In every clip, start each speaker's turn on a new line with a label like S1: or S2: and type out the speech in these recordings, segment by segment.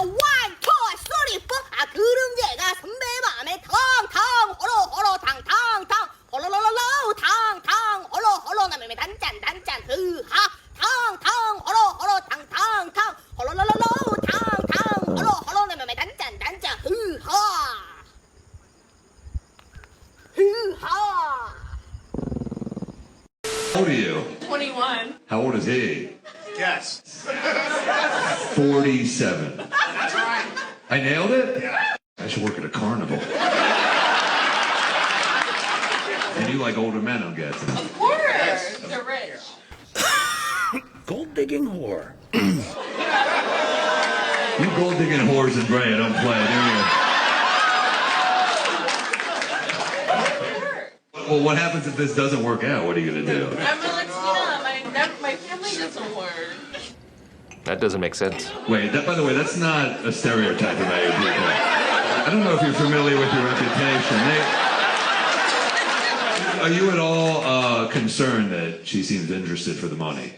S1: one, two, three, four. 그림자가 선배 맘에 탕탕 호로 탕탕탕 호로로로로 탕탕 호로 남의 단짠 흐하 탕탕 호로 탕탕탕 호로로로로 탕탕 호로 남의 단짠 흐하
S2: How old are you?
S3: 21.
S2: How old is he?
S4: Yes.
S2: 47.
S4: That's right.
S2: I nailed it?
S4: Yeah.
S2: I should work at a carnival. And you like older men, I'm guessing.
S3: Of course. They're rich.
S5: Gold digging whore.
S2: You gold digging whores and Brea don't play, do you? Well, what happens if this doesn't work out? What are you gonna do?
S3: I'm a Latina. My family doesn't work.
S6: That doesn't make sense.
S2: Wait, by the way, that's not a stereotype about your people. I don't know if you're familiar with your reputation. Are you at all concerned that she seems interested for the money?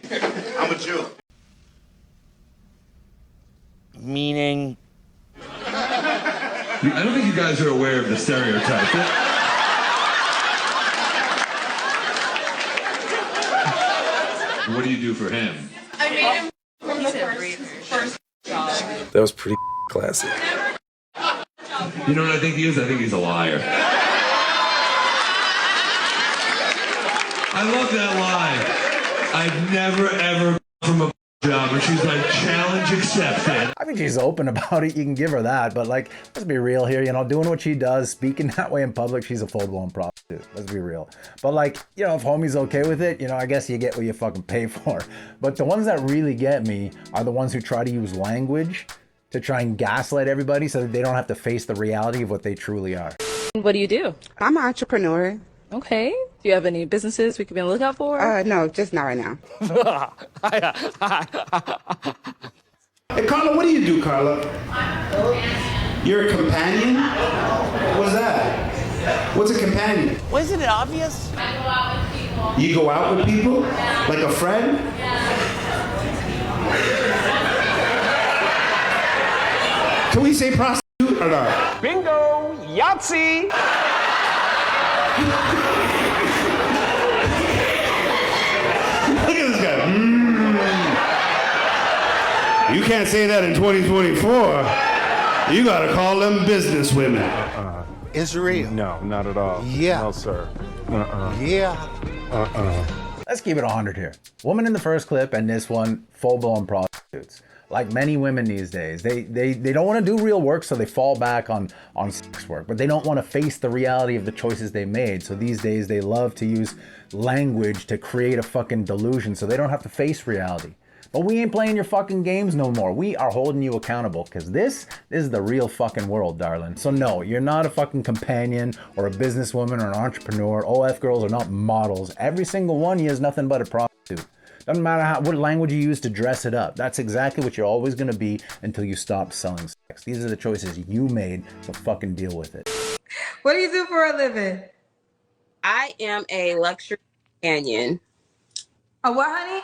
S4: I'm a Jew.
S5: Meaning?
S2: I don't think you guys are aware of the stereotype. What do you do for him?
S3: I made him from the first job.
S5: That was pretty classy.
S2: You know what I think he is? I think he's a liar. I love that line. I've never ever from a job, and she's like, challenge accepted.
S7: I mean, she's open about it. You can give her that, but like, let's be real here. You know, doing what she does, speaking that way in public, she's a full-blown prostitute. Let's be real. But like, you know, if homie's okay with it, you know, I guess you get what you fucking pay for. But the ones that really get me are the ones who try to use language to try and gaslight everybody so that they don't have to face the reality of what they truly are.
S8: What do you do?
S9: I'm an entrepreneur.
S8: Okay. Do you have any businesses we could be on the lookout for?
S9: No, just not right now.
S10: Hey, Carla, what do you do, Carla? You're a companion? What's that? What's a companion?
S5: Wasn't it obvious?
S1: I go out with people.
S10: You go out with people? Like a friend? Can we say prostitute or not?
S5: Bingo! Yahtzee!
S10: Look at this guy. You can't say that in 2024. You gotta call them business women.
S4: Israel.
S5: No, not at all.
S4: Yeah.
S5: No, sir.
S4: Yeah.
S7: Let's keep it 100 here. Woman in the first clip and this one, full-blown prostitutes. Like many women these days, they don't want to do real work, so they fall back on sex work, but they don't want to face the reality of the choices they made. So these days they love to use language to create a fucking delusion so they don't have to face reality. But we ain't playing your fucking games no more. We are holding you accountable because this is the real fucking world, darling. So no, you're not a fucking companion or a businesswoman or an entrepreneur. OF girls are not models. Every single one of you is nothing but a prostitute. Doesn't matter what language you use to dress it up. That's exactly what you're always going to be until you stop selling sex. These are the choices you made, so fucking deal with it.
S11: What do you do for a living?
S9: I am a luxury companion.
S11: A what, honey?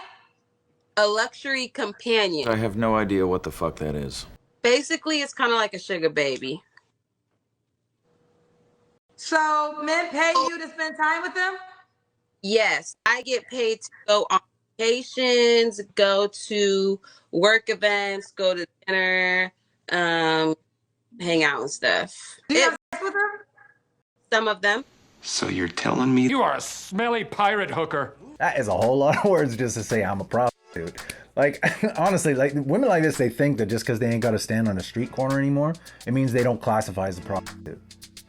S9: A luxury companion.
S6: I have no idea what the fuck that is.
S9: Basically, it's kind of like a sugar baby.
S11: So men pay you to spend time with them?
S9: Yes, I get paid to go on vacations, go to work events, go to dinner, hang out and stuff.
S11: Do you have sex with them?
S9: Some of them.
S6: So you're telling me
S5: You are a smelly pirate hooker.
S7: That is a whole lot of words just to say I'm a prostitute. Like, honestly, like women like this, they think that just because they ain't got to stand on a street corner anymore, it means they don't classify as a prostitute.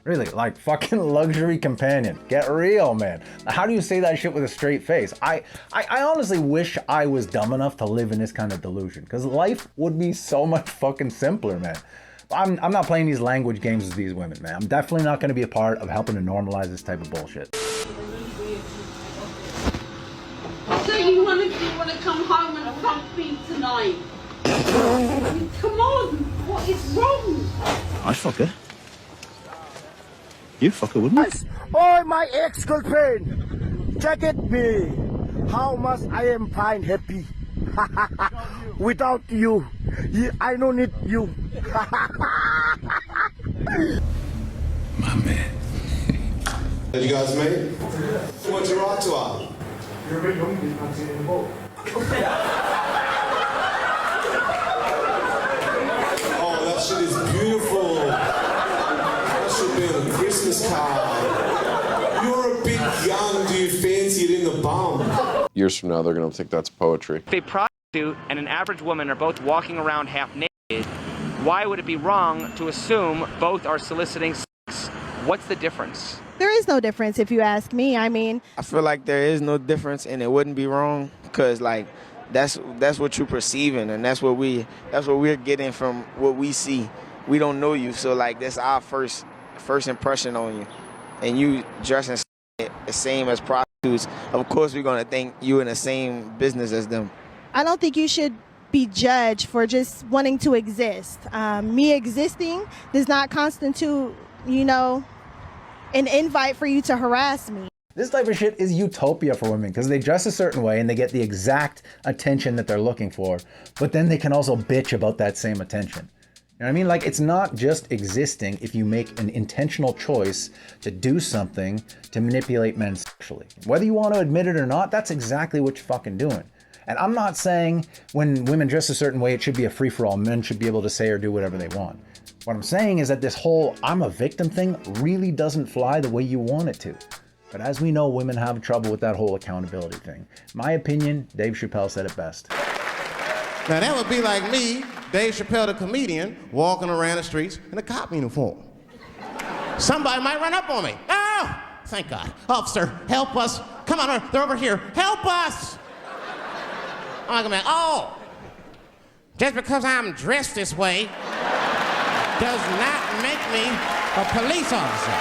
S7: Really, like fucking luxury companion. Get real, man. How do you say that shit with a straight face? I honestly wish I was dumb enough to live in this kind of delusion, because life would be so much fucking simpler, man. I'm not playing these language games with these women, man. I'm definitely not going to be a part of helping to normalize this type of bullshit.
S1: So you want to come home and fuck me tonight? Come on, what is wrong?
S5: I fuck her. You fuck her, wouldn't you?
S10: Oh, my ex-girlfriend. Check it me. How much I am fine, happy. Without you,
S5: Yeah, I don't need you.
S10: My man.
S4: You guys made? What's your rock to her?
S5: You're a bit young, you can't see it in the boat.
S4: Oh, that shit is beautiful. That should be on a Christmas card. You're a bit young. Do you fancy it in the bum?
S6: Years from now, they're gonna think that's poetry.
S12: If a prostitute and an average woman are both walking around half naked, why would it be wrong to assume both are soliciting sex? What's the difference?
S13: There is no difference if you ask me. I mean,
S14: I feel like there is no difference and it wouldn't be wrong because like that's what you're perceiving and that's what we're getting from what we see. We don't know you, so like that's our first impression on you. And you dressing the same as prostitutes, of course we're gonna think you in the same business as them.
S13: I don't think you should be judged for just wanting to exist. Me existing does not constitute, you know, an invite for you to harass me.
S7: This type of shit is utopia for women because they dress a certain way and they get the exact attention that they're looking for, but then they can also bitch about that same attention. You know what I mean? Like, it's not just existing if you make an intentional choice to do something to manipulate men sexually. Whether you want to admit it or not, that's exactly what you're fucking doing. And I'm not saying when women dress a certain way, it should be a free-for-all. Men should be able to say or do whatever they want. What I'm saying is that this whole I'm a victim thing really doesn't fly the way you want it to. But as we know, women have trouble with that whole accountability thing. My opinion, Dave Chappelle said it best.
S10: Now that would be like me, Dave Chappelle the comedian, walking around the streets in a cop uniform. Somebody might run up on me. Oh, thank God. Officer, help us. Come on, they're over here. Help us. I'm like, oh, just because I'm dressed this way does not make me a police officer.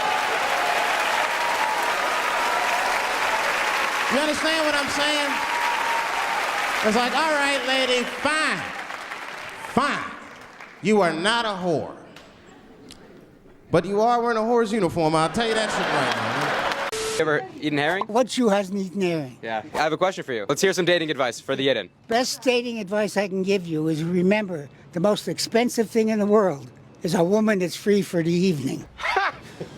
S10: You understand what I'm saying? It's like, all right, lady, fine. Fine. You are not a whore. But you are wearing a whore's uniform, I'll tell you that shit right now.
S12: You ever eaten herring?
S15: What Jew hasn't eaten herring?
S12: Yeah. I have a question for you. Let's hear some dating advice for the Yidden.
S15: Best dating advice I can give you is remember the most expensive thing in the world is a woman that's free for the evening.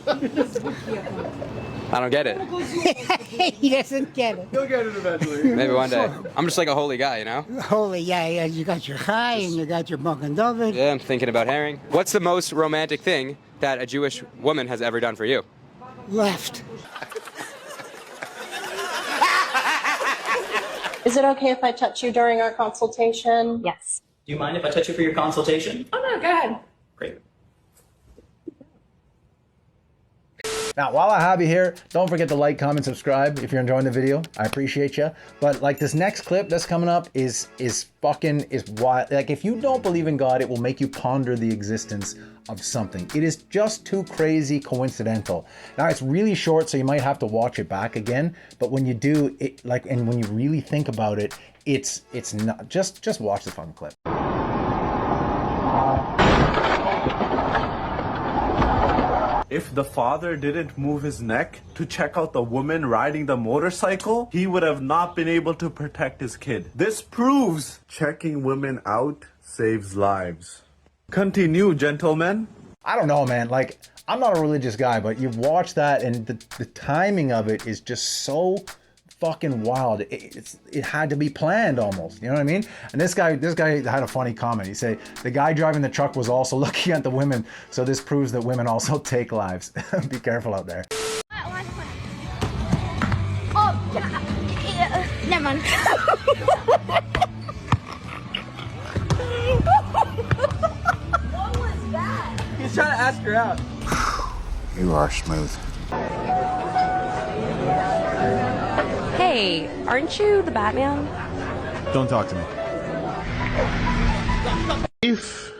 S12: I don't get it.
S15: He doesn't get it.
S5: You'll get it eventually.
S12: Maybe one day. I'm just like a holy guy, you know?
S15: Holy, yeah, you got your chai and you got your Magen David.
S12: Yeah, I'm thinking about herring. What's the most romantic thing that a Jewish woman has ever done for you?
S15: Left.
S16: Is it okay if I touch you during our consultation? Yes.
S17: Do you mind if I touch you for your consultation?
S16: Oh, no, go ahead.
S17: Great.
S7: Now, while I have you here, don't forget to like, comment, subscribe if you're enjoying the video. I appreciate you. But like this next clip that's coming up is wild. Like if you don't believe in God, it will make you ponder the existence of something. It is just too crazy coincidental. Now it's really short, so you might have to watch it back again. But when you do, and when you really think about it, it's not just watch the fucking clip.
S18: If the father didn't move his neck to check out the woman riding the motorcycle, he would have not been able to protect his kid. This proves checking women out saves lives. Continue, gentlemen.
S7: I don't know, man. Like, I'm not a religious guy, but you watch that and the timing of it is just so fucking wild. It had to be planned almost, you know what I mean? And this guy had a funny comment. He said the guy driving the truck was also looking at the women, so this proves that women also take lives. Be careful out there.
S16: Oh, yeah. Never mind. What was that?
S12: He's trying to ask her out.
S4: You are smooth.
S16: Hey, aren't you the Batman?
S4: Don't talk to me. If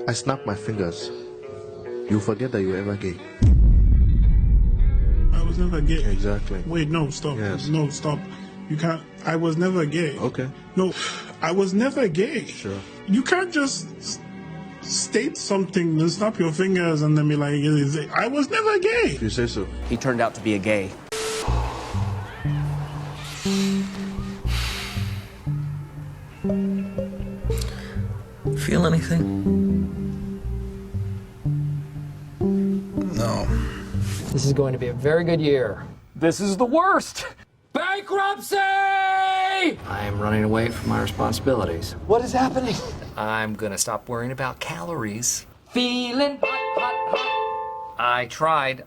S4: I snap my fingers, you forget that you were ever gay.
S19: I was never gay.
S4: Exactly.
S19: Wait, no, stop.
S4: Yes.
S19: No, stop. You can't. I was never gay.
S4: Okay.
S19: No, I was never gay.
S4: Sure.
S19: You can't just state something and snap your fingers and then be like, I was never gay.
S4: If you say so.
S12: He turned out to be a gay.
S20: Feel anything? No.
S21: This is going to be a very good year. This is the worst! Bankruptcy! I am running away from my responsibilities. What is happening? I'm gonna stop worrying about calories. Feeling hot. I tried.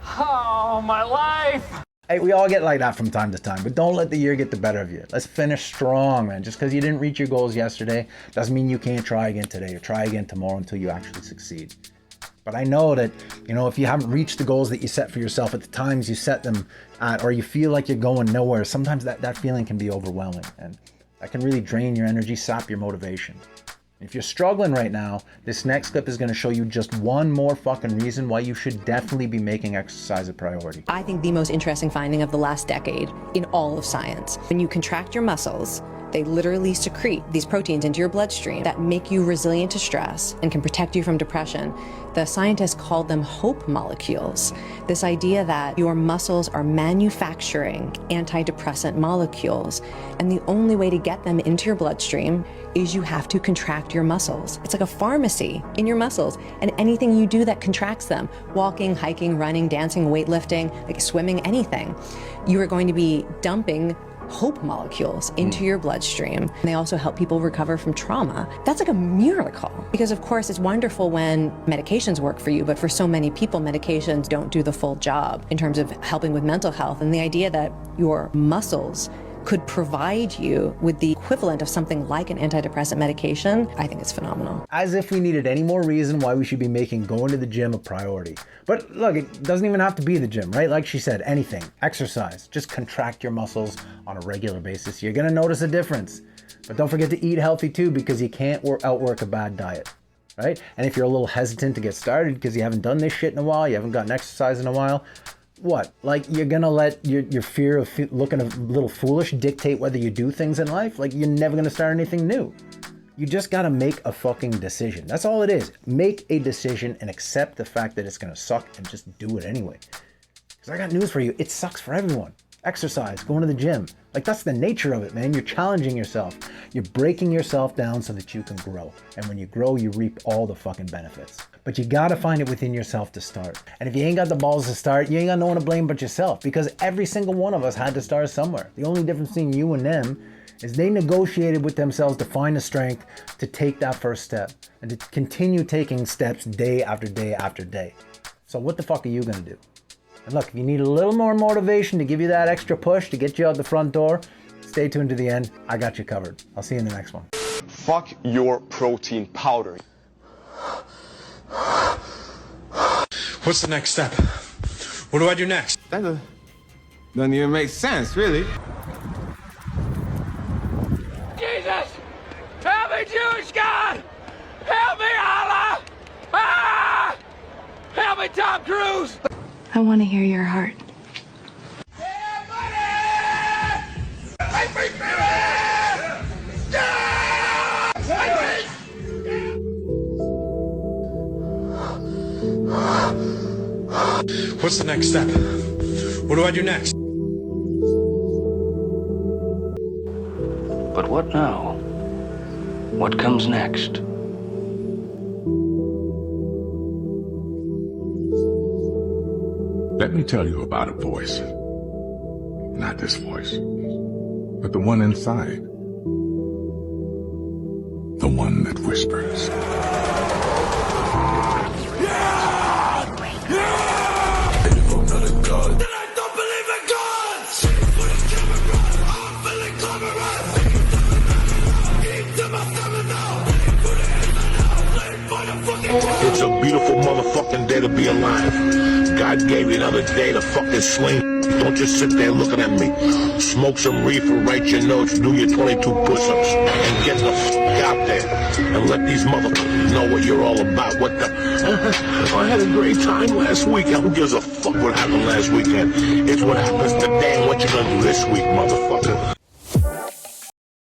S21: Oh, my life!
S7: Hey, we all get like that from time to time, but don't let the year get the better of you. Let's finish strong, man. Just because you didn't reach your goals yesterday doesn't mean you can't try again today or try again tomorrow until you actually succeed. But I know that, you know, if you haven't reached the goals that you set for yourself at the times you set them at, or you feel like you're going nowhere, sometimes that feeling can be overwhelming, and that can really drain your energy, sap your motivation. If you're struggling right now, this next clip is going to show you just one more fucking reason why you should definitely be making exercise a priority.
S22: I think the most interesting finding of the last decade in all of science, when you contract your muscles, they literally secrete these proteins into your bloodstream that make you resilient to stress and can protect you from depression. The scientists called them hope molecules. This idea that your muscles are manufacturing antidepressant molecules, and the only way to get them into your bloodstream is you have to contract your muscles. It's like a pharmacy in your muscles, and anything you do that contracts them, walking, hiking, running, dancing, weightlifting, like swimming, anything, you are going to be dumping hope molecules into your bloodstream. They also help people recover from trauma. That's like a miracle, because of course it's wonderful when medications work for you, but for so many people, medications don't do the full job in terms of helping with mental health. And the idea that your muscles could provide you with the equivalent of something like an antidepressant medication, I think it's phenomenal.
S7: As if we needed any more reason why we should be making going to the gym a priority. But look, it doesn't even have to be the gym, right? Like she said, anything, exercise, just contract your muscles on a regular basis. You're gonna notice a difference. But don't forget to eat healthy too, because you can't outwork a bad diet, right? And if you're a little hesitant to get started because you haven't done this shit in a while, you haven't gotten exercise in a while, what? Like you're gonna let your fear of looking a little foolish dictate whether you do things in life? Like you're never gonna start anything new. You just gotta make a fucking decision. That's all it is. Make a decision and accept the fact that it's gonna suck and just do it anyway. Because I got news for you, it sucks for everyone. Exercise, going to the gym. Like that's the nature of it, man. You're challenging yourself. You're breaking yourself down so that you can grow. And when you grow, you reap all the fucking benefits. But you gotta find it within yourself to start. And if you ain't got the balls to start, you ain't got no one to blame but yourself, because every single one of us had to start somewhere. The only difference between you and them is they negotiated with themselves to find the strength to take that first step and to continue taking steps day after day after day. So what the fuck are you gonna do? And look, if you need a little more motivation to give you that extra push to get you out the front door, stay tuned to the end. I got you covered. I'll see you in the next one.
S23: Fuck your protein powder.
S2: What's the next step? What do I do next?
S24: That doesn't even make sense, really.
S21: Jesus! Help me, Jewish God! Help me, Allah! Ah! Help me, Tom Cruise!
S25: I want to hear your heart.
S2: What's the next step? What do I do next?
S20: But what now? What comes next?
S19: Let me tell you about a voice. Not this voice, but the one inside. The one that whispers.
S26: It's a beautiful motherfucking day to be alive. God gave you another day to fucking swing. Don't just sit there looking at me. Smoke some reefer, write your notes, do your 22 push-ups, and get the fuck out there and let these motherfuckers know what you're all about. What the? I had a great time last weekend. Who gives a fuck what happened last weekend? It's what happens today and what you're gonna do this week, motherfucker.